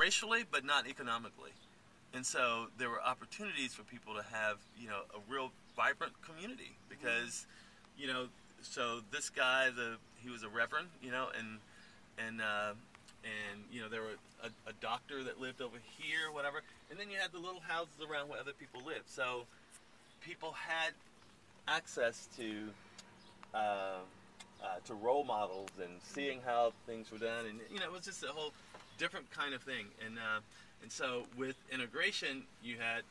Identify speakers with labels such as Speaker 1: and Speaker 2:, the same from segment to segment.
Speaker 1: racially, but not economically. And so there were opportunities for people to have, you know, a real vibrant community because, you know, so this guy, he was a reverend, you know, and you know, there were a doctor that lived over here, whatever, and then you had the little houses around where other people lived. So people had access to role models and seeing how things were done, and you know, it was just a whole different kind of thing. And so with integration, you had,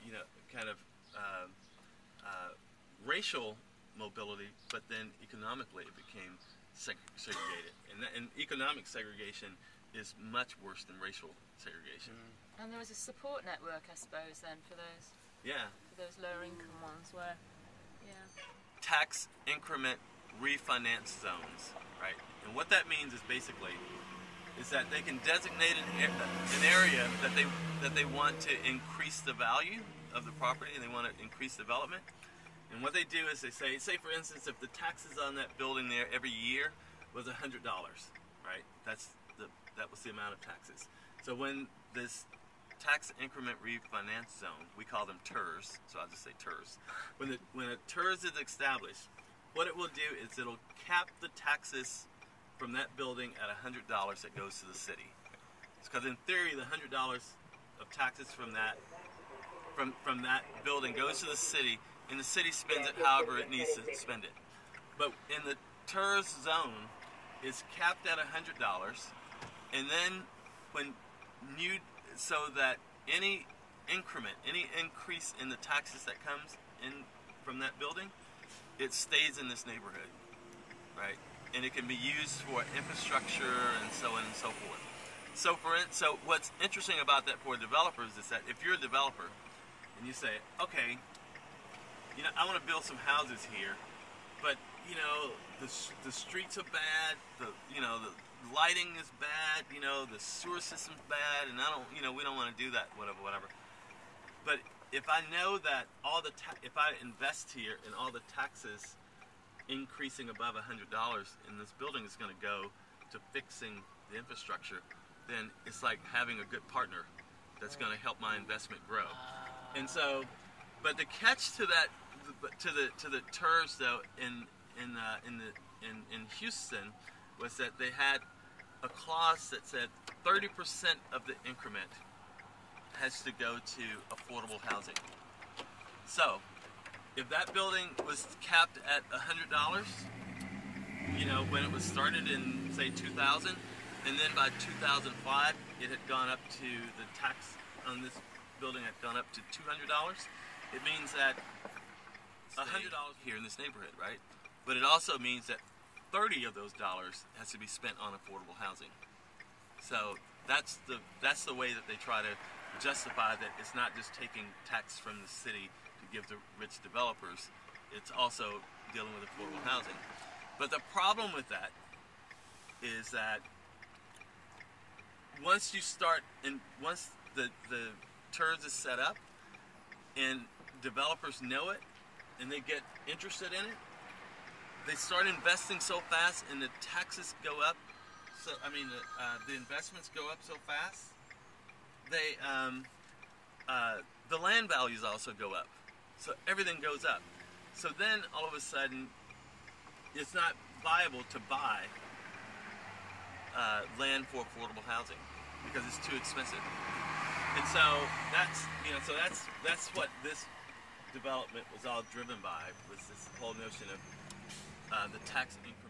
Speaker 1: you know, kind of racial mobility, but then economically it became segregated, and economic segregation is much worse than racial segregation.
Speaker 2: And there was a support network, I suppose, then for those.
Speaker 1: Yeah.
Speaker 2: For those lower income ones, where, yeah.
Speaker 1: Tax increment refinance zones, right? And what that means is basically is that they can designate an area that they want to increase the value of the property, and they want to increase development. And what they do is they say for instance, if the taxes on that building there every year was $100, right? That was the amount of taxes. So when this tax increment refinance zone, we call them TIRZ, so I'll just say TIRZ. When a TIRZ is established, what it will do is it'll cap the taxes from that building at $100 that goes to the city. Because in theory, the $100 of taxes from that building goes to the city, and the city spends it however it needs to spend it. But in the TIRZ zone, it's capped at $100, and then so that any increment, any increase in the taxes that comes in from that building, it stays in this neighborhood, right? And it can be used for infrastructure and so on and so forth. So what's interesting about that for developers is that if you're a developer and you say, okay, you know, I want to build some houses here, but you know, the streets are bad, the lighting is bad, you know, the sewer system's bad, and we don't want to do that, whatever. But if I know that if I invest here and all the taxes increasing above $100 and this building is going to go to fixing the infrastructure, then it's like having a good partner that's going to help my investment grow. And so, but the catch to that, to the TIRZ though in Houston was that they had a clause that said 30% of the increment has to go to affordable housing. So if that building was capped at $100, you know, when it was started in say 2000, and then by 2005 it had gone up to, the tax on this building had gone up to $200, it means that $100 here in this neighborhood, right? But it also means that 30 of those dollars has to be spent on affordable housing. So that's the way that they try to justify that it's not just taking tax from the city to give to rich developers, it's also dealing with affordable housing. But the problem with that is that once you start, and once the TIRZ is set up and developers know it and they get interested in it, they start investing so fast and the taxes go up. So I mean, the investments go up so fast. The land values also go up. So everything goes up. So then all of a sudden, it's not viable to buy land for affordable housing because it's too expensive. And so that's what this development was all driven by, was this whole notion of the tax increment.